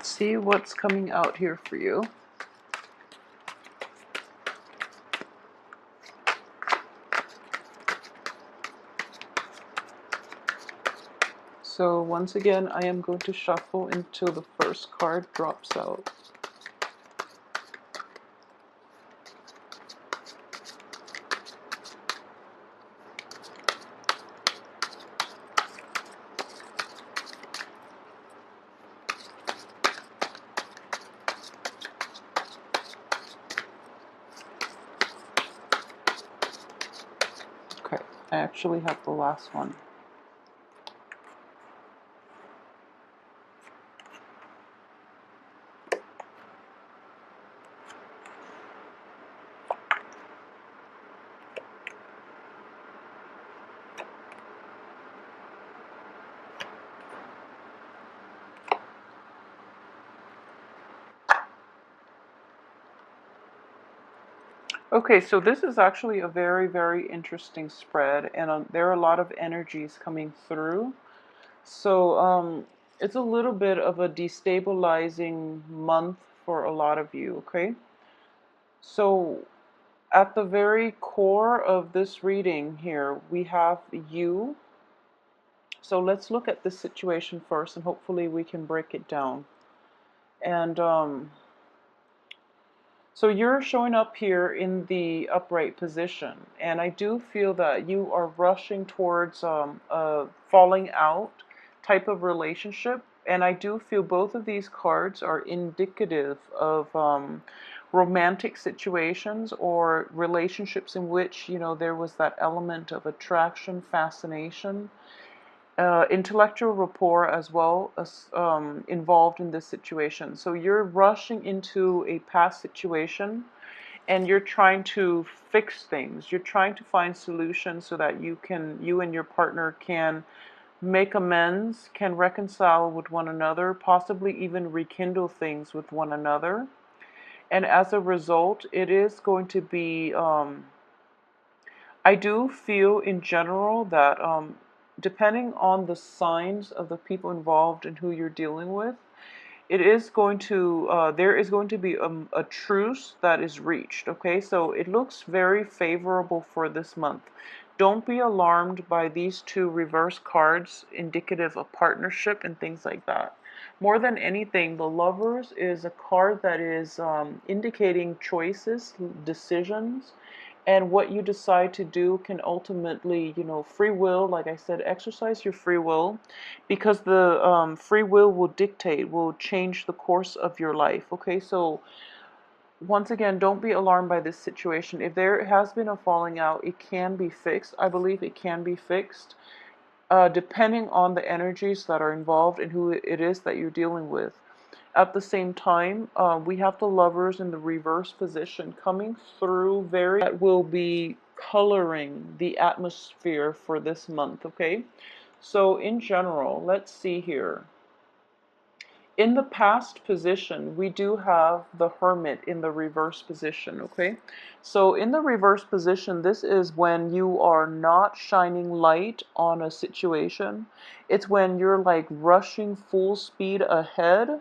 let's see what's coming out here for you. So once again, I am going to shuffle until the first card drops out. Okay, I actually have the last one. Okay, so this is actually a very, very interesting spread, and there are a lot of energies coming through. So it's a little bit of a destabilizing month for a lot of you, okay? So at the very core of this reading here, we have you. So let's look at this situation first, and hopefully we can break it down. And so you're showing up here in the upright position, and I do feel that you are rushing towards a falling out type of relationship, and I do feel both of these cards are indicative of romantic situations or relationships in which, you know, there was that element of attraction, fascination, intellectual rapport as well as involved in this situation. So you're rushing into a past situation and you're trying to fix things. You're trying to find solutions so that you and your partner can make amends, can reconcile with one another, possibly even rekindle things with one another. And as a result, it is going to be I do feel in general that depending on the signs of the people involved and who you're dealing with, it is going to, there is going to be a truce that is reached, okay? So it looks very favorable for this month. Don't be alarmed by these two reverse cards indicative of partnership and things like that. More than anything, the Lovers is a card that is indicating choices, decisions, and what you decide to do can ultimately, you know, free will, like I said, exercise your free will, because the free will dictate, will change the course of your life, okay? So once again, don't be alarmed by this situation. If there has been a falling out, it can be fixed. I believe it can be fixed, depending on the energies that are involved and who it is that you're dealing with. At the same time, we have the Lovers in the reverse position coming through that will be coloring the atmosphere for this month, okay? So in general, let's see here. In the past position, we do have the Hermit in the reverse position, okay? So in the reverse position, this is when you are not shining light on a situation. It's when you're like rushing full speed ahead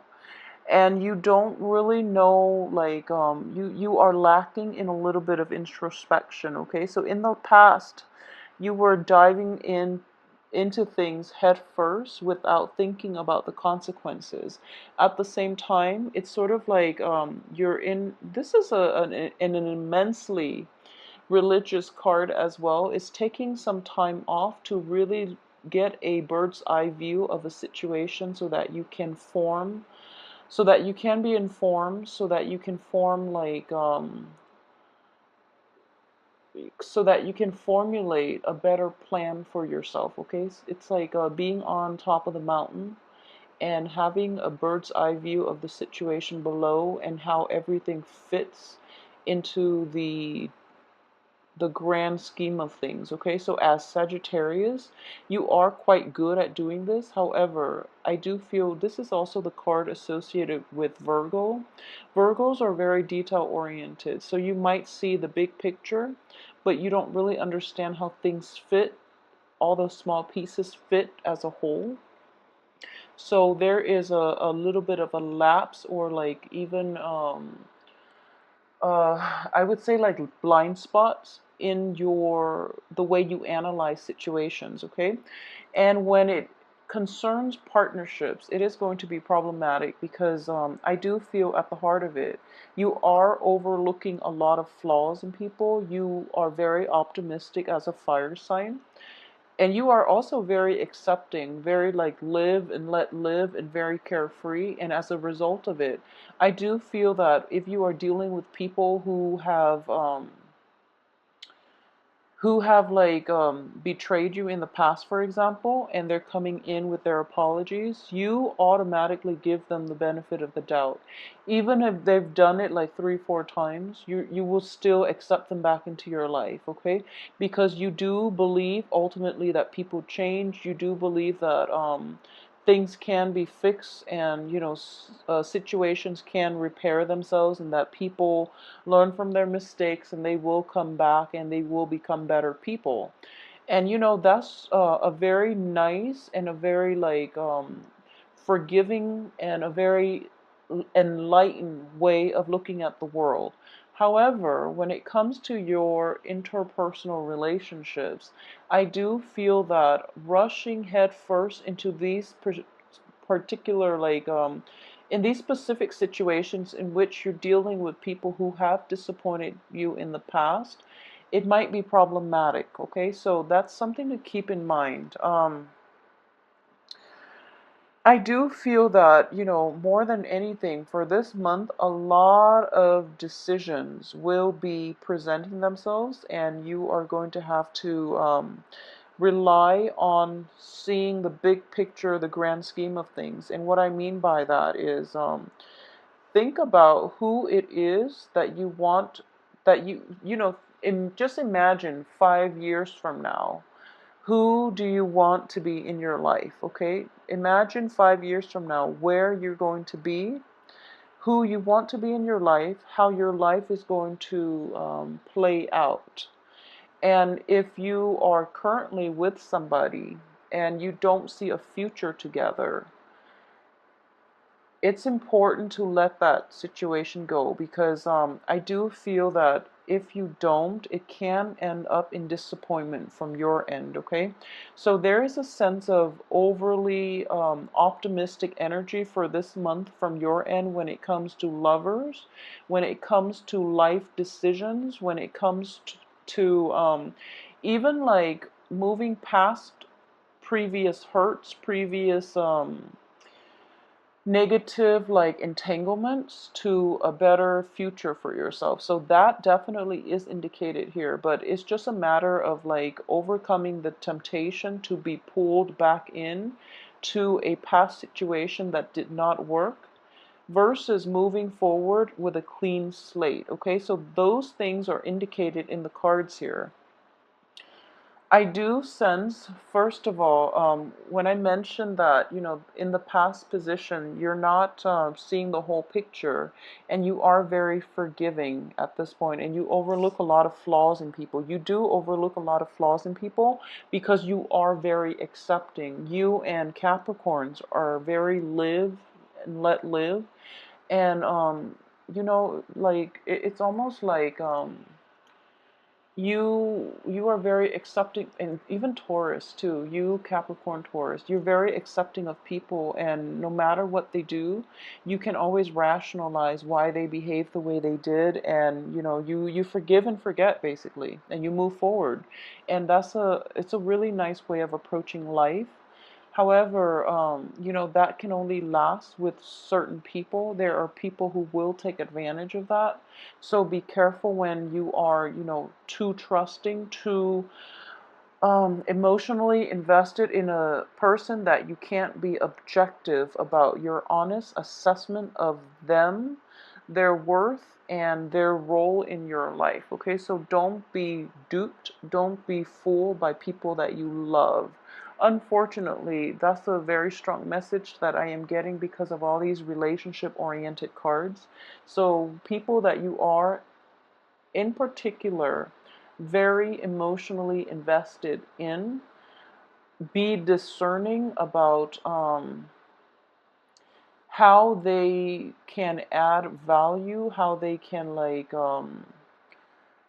and you don't really know, like you are lacking in a little bit of introspection, okay? So in the past, you were diving into things head first without thinking about the consequences. At the same time, it's sort of like you're in, this is an immensely religious card as well. It's taking some time off to really get a bird's eye view of a situation so that you can form, so that you can be informed, so that you can form like so that you can formulate a better plan for yourself, okay? It's like being on top of the mountain and having a bird's eye view of the situation below and how everything fits into the grand scheme of things, okay? So as Sagittarius, you are quite good at doing this. However, I do feel this is also the card associated with Virgo. Virgos are very detail oriented, so you might see the big picture, but you don't really understand how things fit, all those small pieces fit as a whole. So there is a little bit of a lapse, or like even I would say like blind spots in your the way you analyze situations, okay? And when it concerns partnerships, it is going to be problematic because I do feel at the heart of it, you are overlooking a lot of flaws in people. You are very optimistic as a fire sign. And you are also very accepting, very like live and let live, and very carefree. And as a result of it, I do feel that if you are dealing with people who have like betrayed you in the past, for example, and they're coming in with their apologies, you automatically give them the benefit of the doubt. Even if they've done it like 3, 4 times, you will still accept them back into your life, okay? Because you do believe ultimately that people change. You do believe that things can be fixed, and situations can repair themselves, and that people learn from their mistakes and they will come back and they will become better people. And that's a very nice and a very like forgiving and a very enlightened way of looking at the world. However, when it comes to your interpersonal relationships, I do feel that rushing headfirst into these particular like in these specific situations in which you're dealing with people who have disappointed you in the past, it might be problematic, okay? So that's something to keep in mind. I do feel that, more than anything, for this month, a lot of decisions will be presenting themselves, and you are going to have to rely on seeing the big picture, the grand scheme of things. And what I mean by that is think about who it is that you want, that just imagine 5 years from now. Who do you want to be in your life? Okay, imagine 5 years from now where you're going to be, who you want to be in your life, how your life is going to play out. And if you are currently with somebody and you don't see a future together, it's important to let that situation go, because I do feel that if you don't, it can end up in disappointment from your end, okay? So there is a sense of overly optimistic energy for this month from your end when it comes to lovers, when it comes to life decisions, when it comes to even like moving past previous hurts, previous negative like entanglements to a better future for yourself. So that definitely is indicated here, but it's just a matter of like overcoming the temptation to be pulled back in to a past situation that did not work versus moving forward with a clean slate. Okay, so those things are indicated in the cards here. I do sense, first of all, when I mentioned that, in the past position, you're not seeing the whole picture, and you are very forgiving at this point, and you overlook a lot of flaws in people. You do overlook a lot of flaws in people because you are very accepting. You and Capricorns are very live and let live, and like it's almost like you are very accepting. And even Taurus too, you Capricorn Taurus, you're very accepting of people, and no matter what they do, you can always rationalize why they behave the way they did, and you forgive and forget basically, and you move forward. And it's a really nice way of approaching life. However, that can only last with certain people. There are people who will take advantage of that. So be careful when you are, too trusting, too emotionally invested in a person, that you can't be objective about your honest assessment of them, their worth, and their role in your life. Okay, so don't be duped, don't be fooled by people that you love. Unfortunately, that's a very strong message that I am getting because of all these relationship oriented cards. So people that you are in particular very emotionally invested in, be discerning about how they can add value, how they can,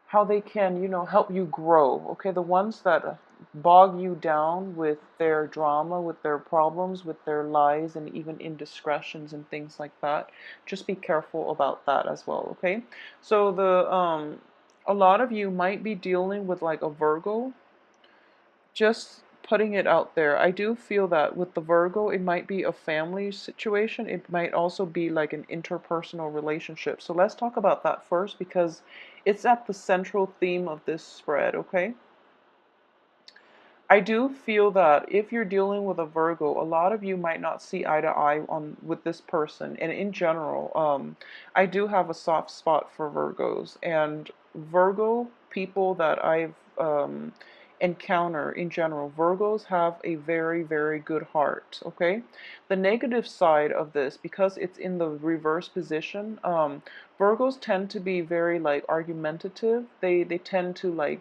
help you grow. Okay, the ones that bog you down with their drama, with their problems, with their lies, and even indiscretions and things like that. Just be careful about that as well. Okay, so a lot of you might be dealing with like a Virgo. Just putting it out there. I do feel that with the Virgo, it might be a family situation. It might also be like an interpersonal relationship. So let's talk about that first because it's at the central theme of this spread, okay? I do feel that if you're dealing with a Virgo, a lot of you might not see eye to eye on with this person. And in general, I do have a soft spot for Virgos. And Virgo people that I've encounter in general, Virgos have a very, very good heart. Okay, the negative side of this, because it's in the reverse position, Virgos tend to be very like argumentative. They tend to like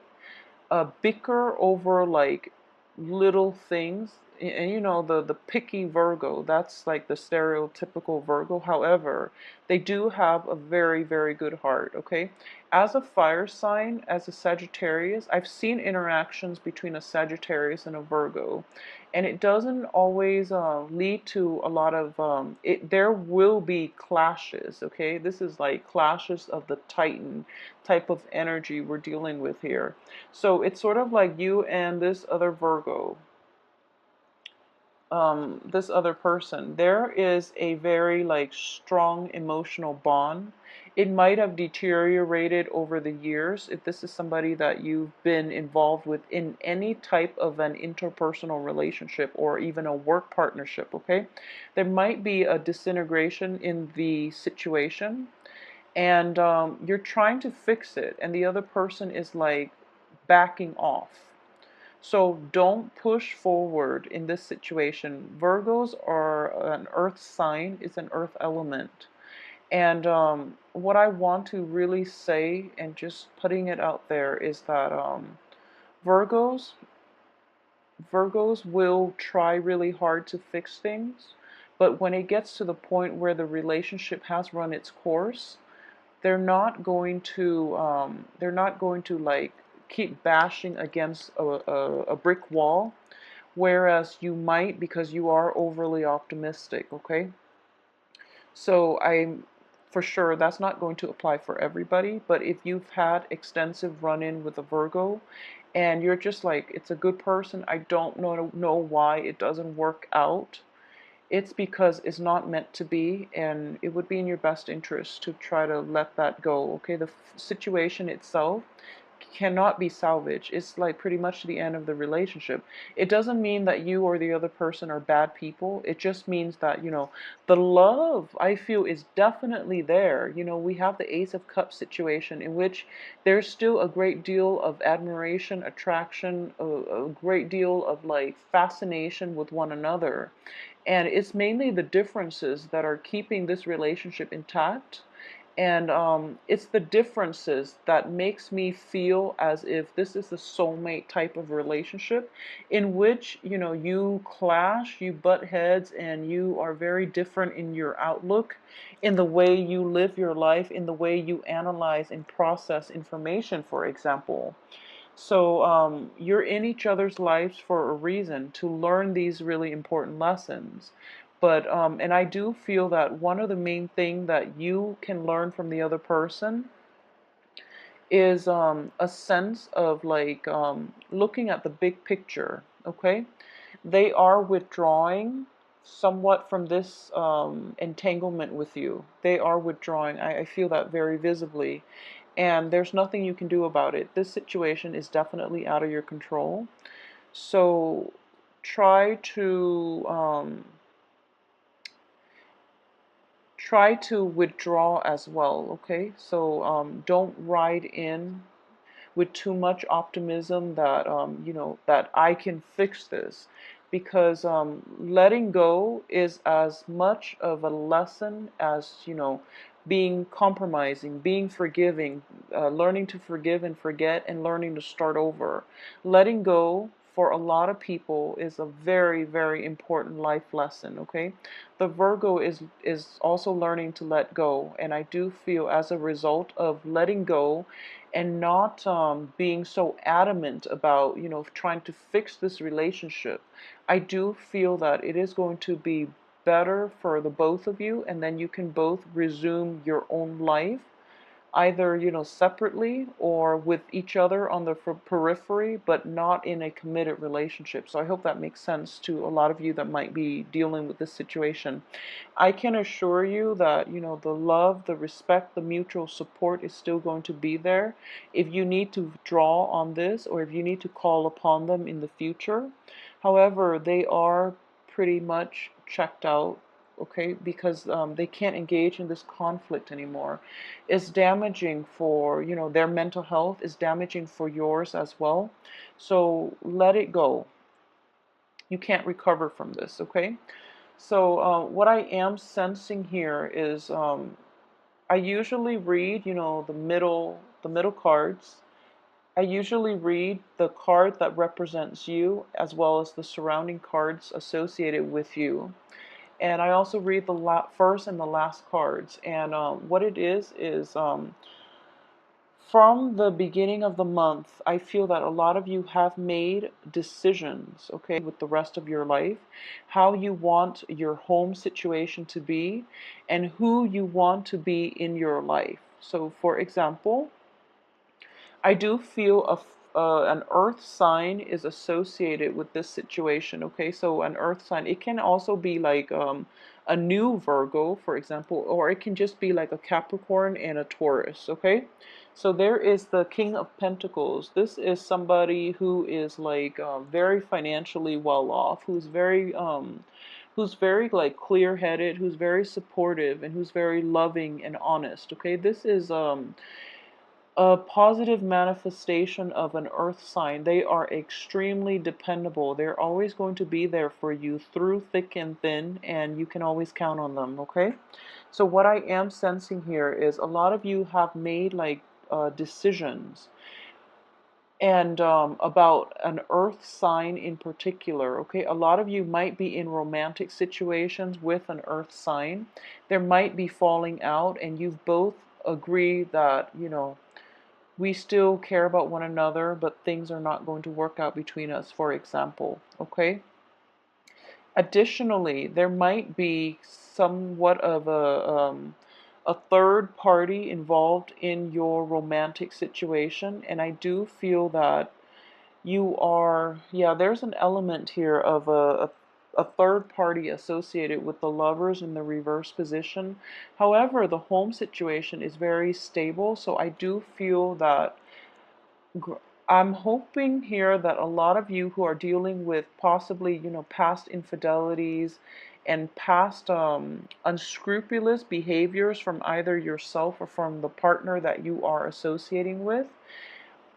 bicker over like little things. And the picky Virgo, that's like the stereotypical Virgo. However, they do have a very, very good heart. Okay, as a fire sign, as a Sagittarius, I've seen interactions between a Sagittarius and a Virgo, and it doesn't always lead to a lot of it. There will be clashes. Okay, this is like clashes of the Titan type of energy we're dealing with here. So it's sort of like you and this other Virgo, this other person. There is a very like strong emotional bond. It might have deteriorated over the years if this is somebody that you've been involved with in any type of an interpersonal relationship or even a work partnership, okay? There might be a disintegration in the situation, and you're trying to fix it, and the other person is like backing off. So don't push forward in this situation. Virgos are an earth sign, it's an earth element. And what I want to really say, and just putting it out there, is that Virgos, Virgos will try really hard to fix things, but when it gets to the point where the relationship has run its course, they're not going to like keep bashing against a brick wall, whereas you might, because you are overly optimistic. Okay, so I'm for sure that's not going to apply for everybody, but if you've had extensive run-in with a Virgo and you're just like, it's a good person, I don't know why it doesn't work out, it's because it's not meant to be, and it would be in your best interest to try to let that go. Okay, the situation itself cannot be salvaged. It's like pretty much the end of the relationship. It doesn't mean that you or the other person are bad people. It just means that, the love, I feel, is definitely there. We have the Ace of Cups situation in which there's still a great deal of admiration, attraction, a great deal of like fascination with one another. And it's mainly the differences that are keeping this relationship intact. And it's the differences that makes me feel as if this is a soulmate type of relationship in which, you clash, you butt heads, and you are very different in your outlook, in the way you live your life, in the way you analyze and process information, for example. So you're in each other's lives for a reason, to learn these really important lessons. But and I do feel that one of the main thing that you can learn from the other person is a sense of like looking at the big picture. Okay, they are withdrawing somewhat from this entanglement with you. They are withdrawing. I feel that very visibly. And there's nothing you can do about it. This situation is definitely out of your control. So try to withdraw as well. Okay, so don't ride in with too much optimism that that I can fix this, because letting go is as much of a lesson as being compromising, being forgiving, learning to forgive and forget, and learning to start over. Letting go for a lot of people is a very, very important life lesson, okay? The Virgo is also learning to let go, and I do feel as a result of letting go and not being so adamant about, trying to fix this relationship, I do feel that it is going to be better for the both of you, and then you can both resume your own life either separately or with each other on the periphery, but not in a committed relationship. So I hope that makes sense to a lot of you that might be dealing with this situation. I can assure you that the love, the respect, the mutual support is still going to be there. If you need to draw on this, or if you need to call upon them in the future, however, they are pretty much checked out, okay, because they can't engage in this conflict anymore. It's damaging for their mental health, is damaging for yours as well. So let it go. You can't recover from this, okay? So what I am sensing here is I usually read the middle cards. I usually read the card that represents you as well as the surrounding cards associated with you. And I also read the first and the last cards. And what it is from the beginning of the month, I feel that a lot of you have made decisions, okay, with the rest of your life, how you want your home situation to be, and who you want to be in your life. So, for example, I do feel an earth sign is associated with this situation. Okay, so an earth sign, it can also be like a new Virgo, for example, or it can just be like a Capricorn and a Taurus. Okay, so there is the King of Pentacles. This is somebody who is like very financially well off, who's very like clear-headed, who's very supportive, and who's very loving and honest. Okay, this is a positive manifestation of an earth sign. They are extremely dependable. They're always going to be there for you through thick and thin, and you can always count on them, okay? So what I am sensing here is a lot of you have made like decisions and about an earth sign in particular, okay? A lot of you might be in romantic situations with an earth sign. There might be falling out, and you've both agreed that we still care about one another, but things are not going to work out between us, for example, okay? Additionally, there might be somewhat of a third party involved in your romantic situation, and I do feel that there's an element here of a third party associated with the lovers in the reverse position. However, the home situation is very stable, so I do feel that I'm hoping here that a lot of you who are dealing with possibly, past infidelities and past unscrupulous behaviors from either yourself or from the partner that you are associating with,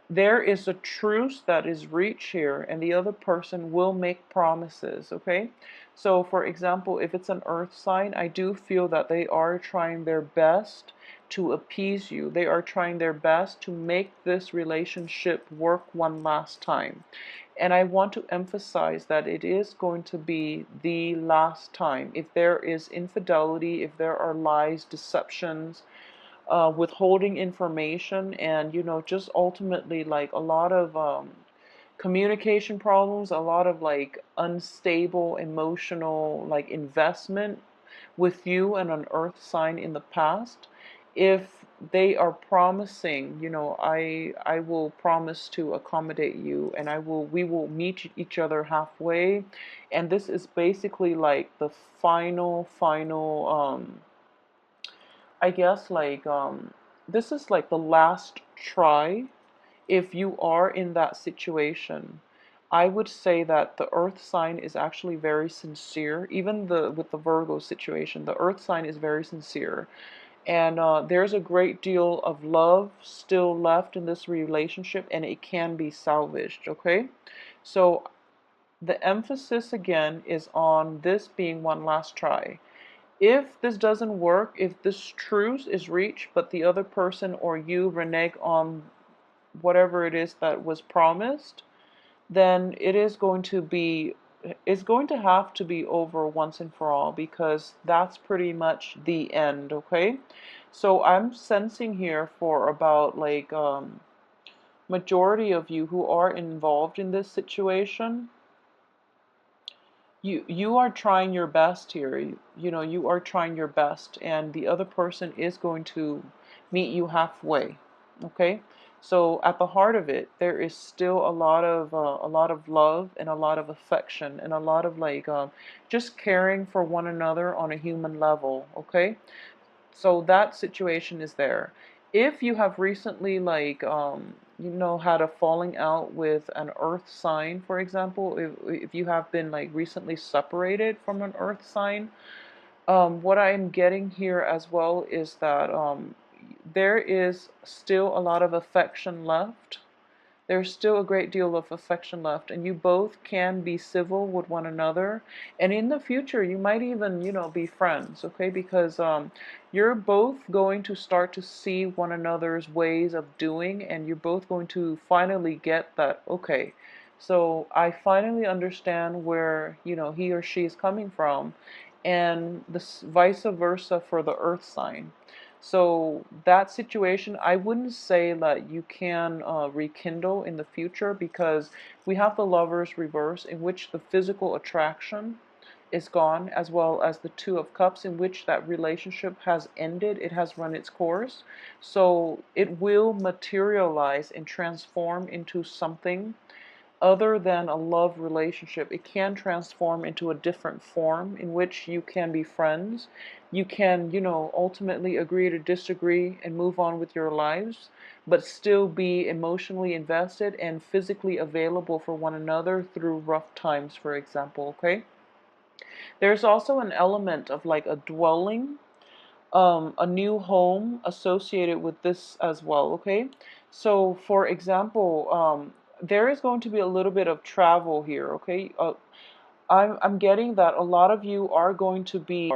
there is a truce that is reached here, and the other person will make promises, okay? So, for example, if it's an earth sign, I do feel that they are trying their best to appease you. They are trying their best to make this relationship work one last time. And I want to emphasize that it is going to be the last time. If there is infidelity, if there are lies, deceptions, withholding information, and just ultimately like a lot of communication problems, a lot of like unstable emotional like investment with you and an earth sign in the past. If they are promising, I will promise to accommodate you, and we will meet each other halfway, and this is basically like the final I guess like this is like the last try. If you are in that situation, I would say that the earth sign is actually very sincere. Even with the Virgo situation, the earth sign is very sincere, and there's a great deal of love still left in this relationship, and it can be salvaged, okay? So the emphasis again is on this being one last try. If this doesn't work, if this truce is reached, but the other person or you renege on whatever it is that was promised, then it's going to have to be over once and for all, because that's pretty much the end, okay? So I'm sensing here for about like majority of you who are involved in this situation, you are trying your best here. You know, you are trying your best, and the other person is going to meet you halfway. Okay, so at the heart of it, there is still a lot of love and a lot of affection and a lot of like just caring for one another on a human level. Okay, so that situation is there. If you have recently like you know, had a falling out with an earth sign, for example, if you have been like recently separated from an earth sign, what I'm getting here as well is that there is still a lot of affection left. There's still a great deal of affection left, and you both can be civil with one another. And in the future, you might even, you know, be friends, okay? Because you're both going to start to see one another's ways of doing, and you're both going to finally get that, okay, so I finally understand where, you know, he or she is coming from, and this vice versa for the earth sign. So that situation, I wouldn't say that you can rekindle in the future, because we have the lovers reverse, in which the physical attraction is gone, as well as the two of cups, in which that relationship has ended. It has run its course. So it will materialize and transform into something other than a love relationship. It can transform into a different form in which you can be friends. You can, you know, ultimately agree to disagree and move on with your lives, but still be emotionally invested and physically available for one another through rough times, for example, okay? There's also an element of like a dwelling, a new home associated with this as well, okay? So, for example, there is going to be a little bit of travel here, okay? I'm getting that a lot of you are going to be.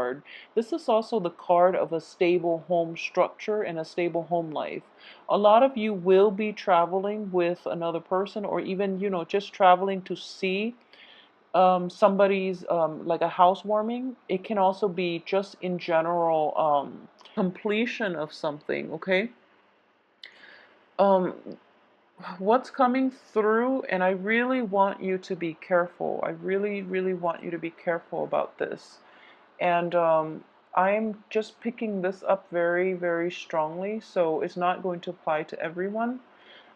This is also the card of a stable home structure and a stable home life. A lot of you will be traveling with another person, or even, you know, just traveling to see somebody's like a housewarming. It can also be just in general completion of something, okay? Um, what's coming through, and I really want you to be careful. I really, really want you to be careful about this. And I'm just picking this up very, very strongly, so it's not going to apply to everyone.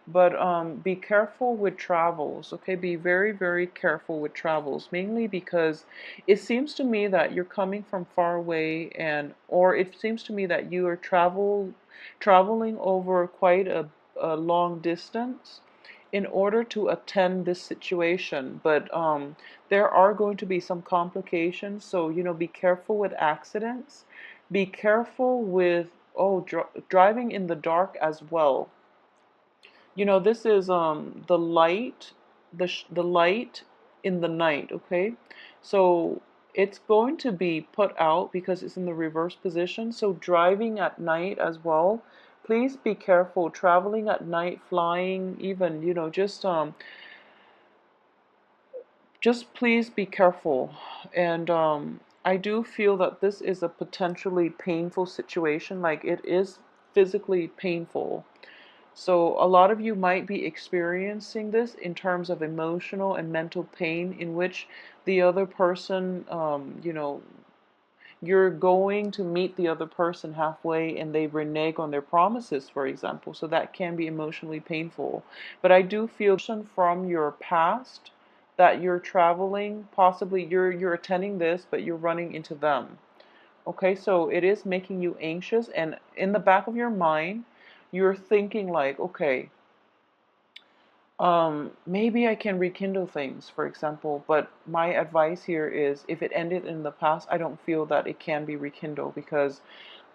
But be careful with travels, okay? Be very, very careful with travels, mainly because it seems to me that you're coming from far away, and or it seems to me that you are traveling over quite a long distance in order to attend this situation. But there are going to be some complications, so you know, be careful with accidents. Be careful with driving in the dark as well. You know, this is the light, the light in the night, okay? So it's going to be put out because it's in the reverse position. So driving at night as well, please be careful. Traveling at night, flying, even, you know, just please be careful. And I do feel that this is a potentially painful situation. Like, it is physically painful. So a lot of you might be experiencing this in terms of emotional and mental pain, in which the other person, you know, you're going to meet the other person halfway and they renege on their promises, for example. So that can be emotionally painful. But I do feel from your past that you're traveling, possibly you're attending this, but you're running into them. Okay, so it is making you anxious, and in the back of your mind, you're thinking like, okay, maybe I can rekindle things, for example, but my advice here is if it ended in the past, I don't feel that it can be rekindled, because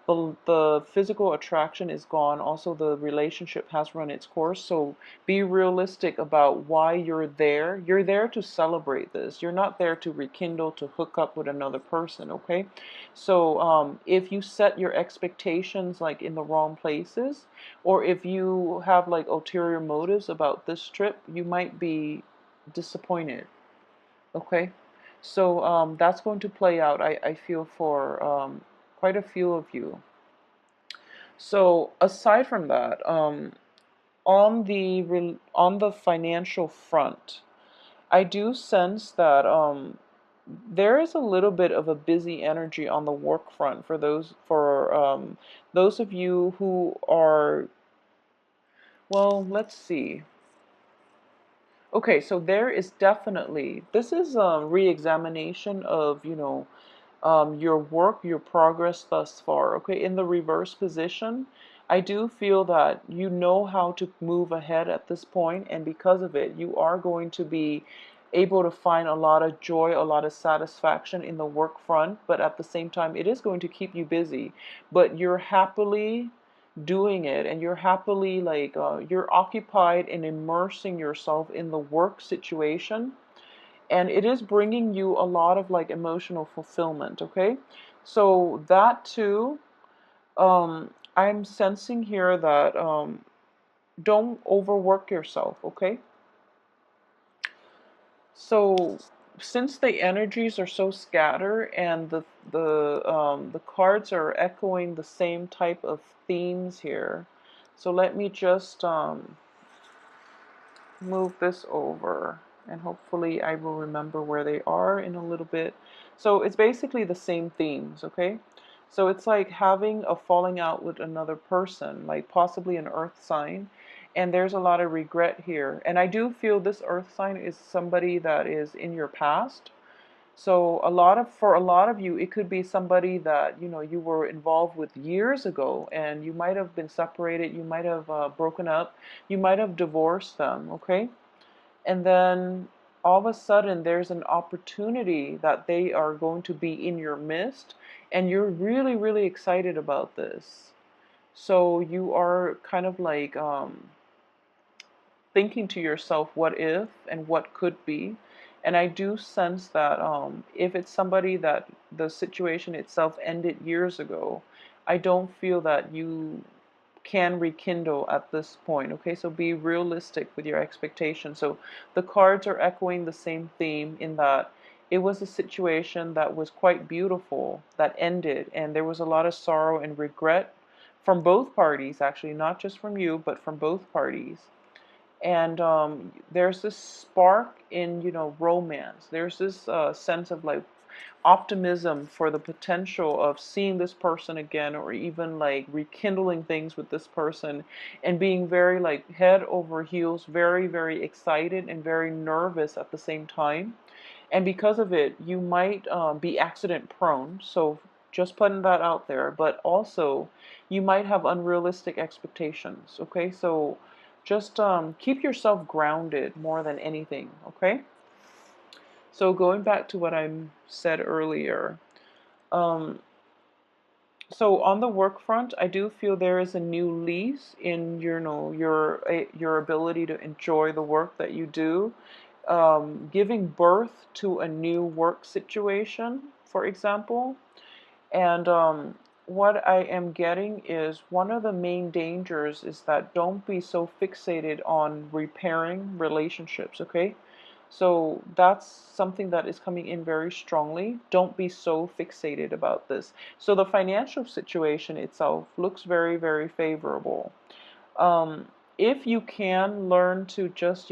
the physical attraction is gone. Also, the relationship has run its course. So be realistic about why you're there. You're there to celebrate this. You're not there to rekindle, to hook up with another person, okay? So if you set your expectations like in the wrong places, or if you have like ulterior motives about this trip, you might be disappointed. Okay, so that's going to play out, I feel, for quite a few of you. So aside from that, on the financial front, I do sense that there is a little bit of a busy energy on the work front for those of you who are, well, let's see. Okay, so there is definitely, this is a re-examination of, your work, your progress thus far. Okay, in the reverse position, I do feel that you know how to move ahead at this point, and because of it, you are going to be able to find a lot of joy, a lot of satisfaction in the work front, but at the same time, it is going to keep you busy. But you're happily doing it, and you're happily, like, you're occupied in immersing yourself in the work situation, and it is bringing you a lot of like emotional fulfillment. Okay, so that too, I'm sensing here that don't overwork yourself. Okay, so since the energies are so scattered, and the cards are echoing the same type of themes here, so let me just move this over, and hopefully I will remember where they are in a little bit. So it's basically the same themes. Okay, so it's like having a falling out with another person, like possibly an earth sign, and there's a lot of regret here, and I do feel this earth sign is somebody that is in your past. So for a lot of you, it could be somebody that you were involved with years ago, and you might have been separated, you might have broken up, you might have divorced them. Okay, and then all of a sudden there's an opportunity that they are going to be in your midst, and you're really, really excited about this. So you are kind of like thinking to yourself, what if and what could be. And I do sense that if it's somebody that the situation itself ended years ago, I don't feel that you can rekindle at this point. Okay, so be realistic with your expectations. So the cards are echoing the same theme, in that it was a situation that was quite beautiful that ended, and there was a lot of sorrow and regret from both parties, actually, not just from you, but from both parties. And there's this spark in romance. There's this sense of like optimism for the potential of seeing this person again, or even like rekindling things with this person, and being very like head over heels, very, very excited and very nervous at the same time. And because of it, you might be accident prone. So just putting that out there. But also, you might have unrealistic expectations. Okay, so just keep yourself grounded more than anything. Okay, so going back to what I said earlier, um, so on the work front, I do feel there is a new lease in your ability to enjoy the work that you do, giving birth to a new work situation, for example. And what I am getting is, one of the main dangers is that don't be so fixated on repairing relationships. Okay, so that's something that is coming in very strongly. Don't be so fixated about this. So the financial situation itself looks very, very favorable. Um, if you can learn to just,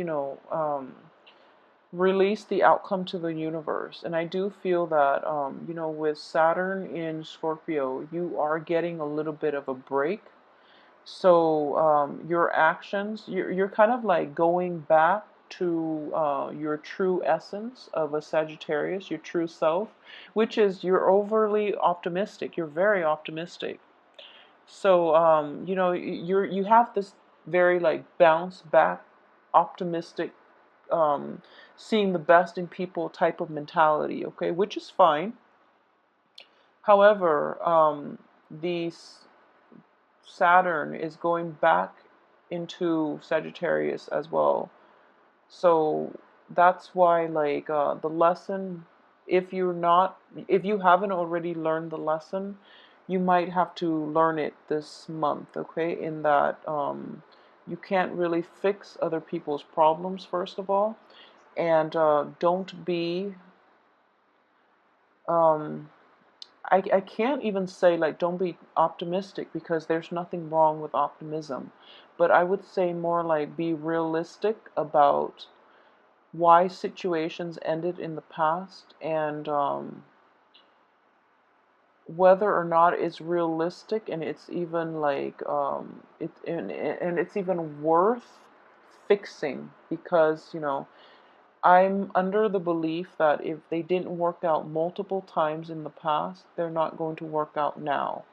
release the outcome to the universe. And I do feel that, with Saturn in Scorpio, you are getting a little bit of a break. So your actions, you're kind of like going back to your true essence of a Sagittarius, your true self, which is you're overly optimistic. You're very optimistic. So you have this very like bounce back, optimistic, um, seeing the best in people type of mentality. Okay, which is fine. However, the Saturn is going back into Sagittarius as well. So that's why, like, the lesson, if you haven't already learned the lesson, you might have to learn it this month. Okay, in that you can't really fix other people's problems, first of all. and don't be um, I can't even say like don't be optimistic, because there's nothing wrong with optimism, but I would say more like be realistic about why situations ended in the past, and whether or not it's realistic, and it's even like and it's even worth fixing, because I'm under the belief that if they didn't work out multiple times in the past, they're not going to work out now.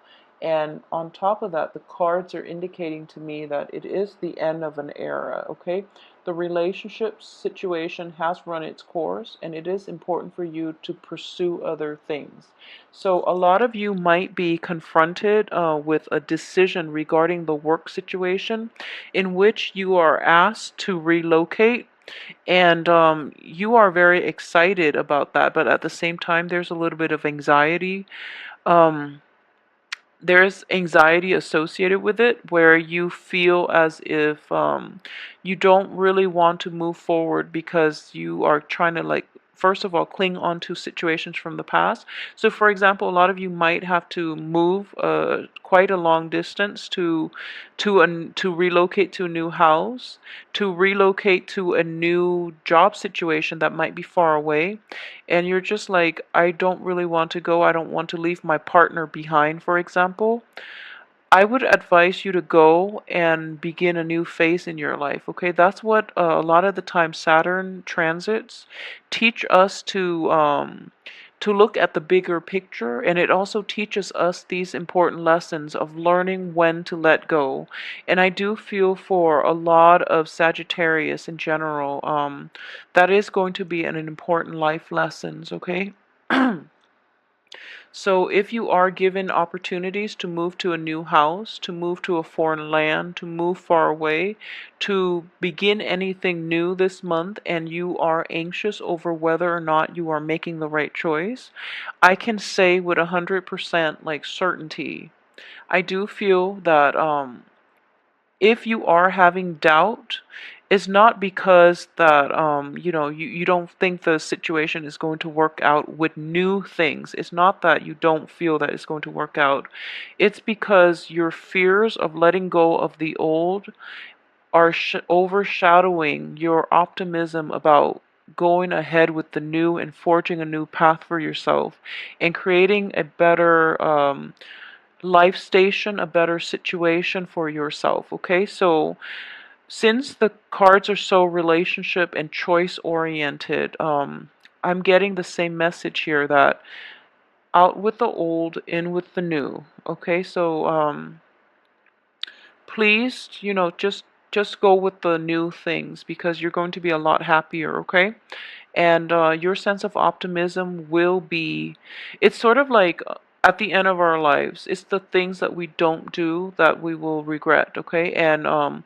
And on top of that, the cards are indicating to me that it is the end of an era, okay? The relationship situation has run its course, and it is important for you to pursue other things. So a lot of you might be confronted with a decision regarding the work situation in which you are asked to relocate, and you are very excited about that, but at the same time, there's a little bit of anxiety. Um, there's anxiety associated with it, where you feel as if you don't really want to move forward, because you are trying to, like, first of all, cling on to situations from the past. So for example, a lot of you might have to move quite a long distance to relocate to a new house, to relocate to a new job situation that might be far away, and you're just like, I don't really want to go. I don't want to leave my partner behind, for example. I would advise you to go and begin a new phase in your life, okay? That's what a lot of the time Saturn transits teach us to look at the bigger picture, and it also teaches us these important lessons of learning when to let go. And I do feel for a lot of Sagittarius in general, that is going to be an important life lessons, okay? So if you are given opportunities to move to a new house, to move to a foreign land, to move far away, to begin anything new this month, and you are anxious over whether or not you are making the right choice, I can say with 100% like certainty, I do feel that if you are having doubt, it's not because that you don't think the situation is going to work out with new things. It's not that you don't feel that it's going to work out. It's because your fears of letting go of the old are overshadowing your optimism about going ahead with the new and forging a new path for yourself and creating a better life station, a better situation for yourself. Okay, so since the cards are so relationship and choice oriented, I'm getting the same message here, that out with the old, in with the new. Okay, so please, just go with the new things, because you're going to be a lot happier. Okay, and your sense of optimism will be, it's sort of like at the end of our lives, it's the things that we don't do that we will regret. Okay, and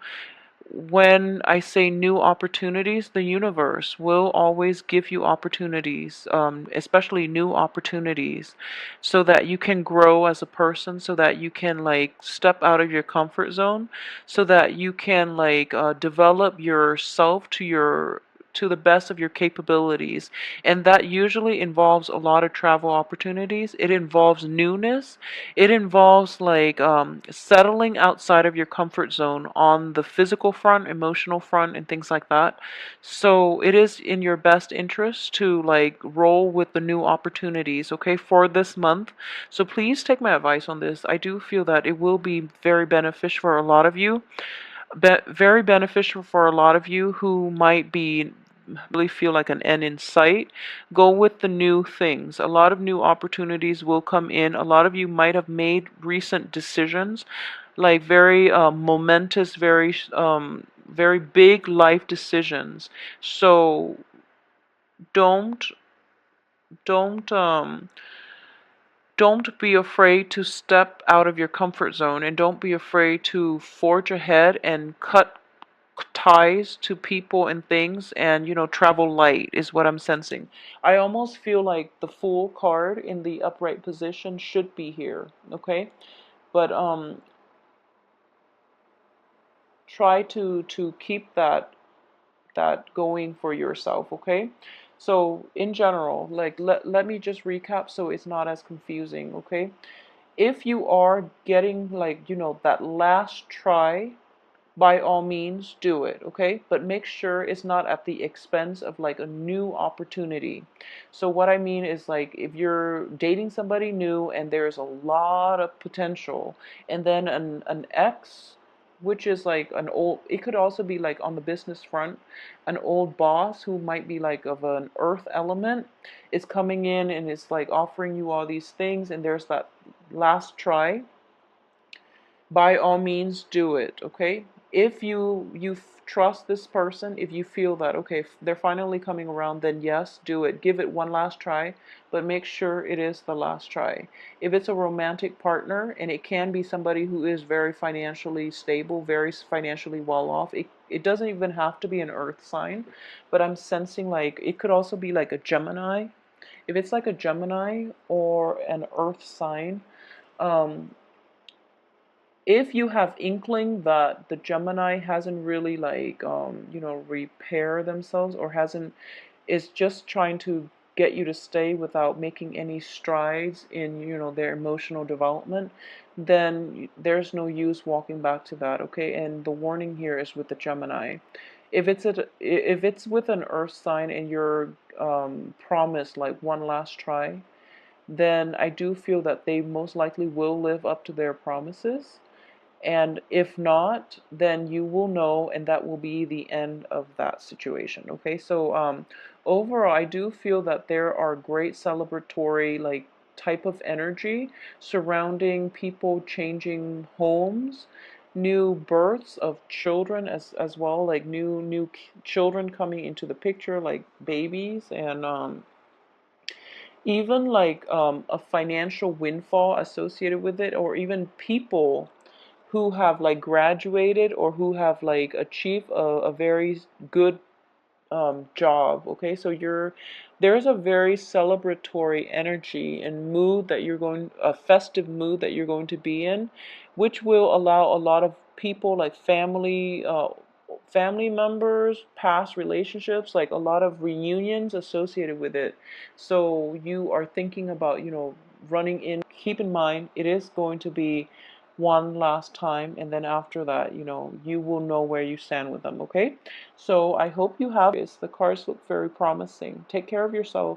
when I say new opportunities, the universe will always give you opportunities, especially new opportunities, so that you can grow as a person, so that you can like step out of your comfort zone, so that you can like develop yourself to the best of your capabilities. And that usually involves a lot of travel opportunities. It involves newness. It involves like settling outside of your comfort zone on the physical front, emotional front, and things like that. So it is in your best interest to like roll with the new opportunities, okay, for this month. So please take my advice on this. I do feel that it will be very beneficial for a lot of you. Very beneficial for a lot of you who might be really feel like an end in sight. Go with the new things. A lot of new opportunities will come in. A lot of you might have made recent decisions, like very momentous, very big life decisions. So don't don't um don't be afraid to step out of your comfort zone, and don't be afraid to forge ahead and cut ties to people and things, and travel light is what I'm sensing. I almost feel like the Fool card in the upright position should be here, okay? But try to keep that that going for yourself, okay? So in general, like let me just recap so it's not as confusing, okay? If you are getting like, that last try, by all means do it, okay? But make sure it's not at the expense of like a new opportunity. So what I mean is, like, if you're dating somebody new and there's a lot of potential, and then an ex, which is like an old, it could also be like on the business front, an old boss who might be like of an earth element, is coming in and is like offering you all these things, and there's that last try. By all means do it, okay? If you trust this person, if you feel that, okay, they're finally coming around, then yes, do it. Give it one last try, but make sure it is the last try. If it's a romantic partner, and it can be somebody who is very financially stable, very financially well off, it doesn't even have to be an earth sign, but I'm sensing like it could also be like a Gemini. If it's like a Gemini or an earth sign, um, if you have inkling that the Gemini hasn't really like repair themselves, or hasn't, is just trying to get you to stay without making any strides in their emotional development, then there's no use walking back to that, okay? And the warning here is with the Gemini. If it's with an earth sign and you're promised like one last try, then I do feel that they most likely will live up to their promises. And if not, then you will know, and that will be the end of that situation. Okay, so overall, I do feel that there are great celebratory like type of energy surrounding people changing homes, new births of children as well, like new children coming into the picture, like babies, and even like a financial windfall associated with it, or even people who have like graduated or who have like achieved a very good job. Okay, so there's a very celebratory energy and mood that you're going, a festive mood that you're going to be in, which will allow a lot of people, like family members, past relationships, like a lot of reunions associated with it. So you are thinking about, running in. Keep in mind, it is going to be one last time, and then after that, you will know where you stand with them, okay? So I hope you have this. The cards look very promising. Take care of yourself.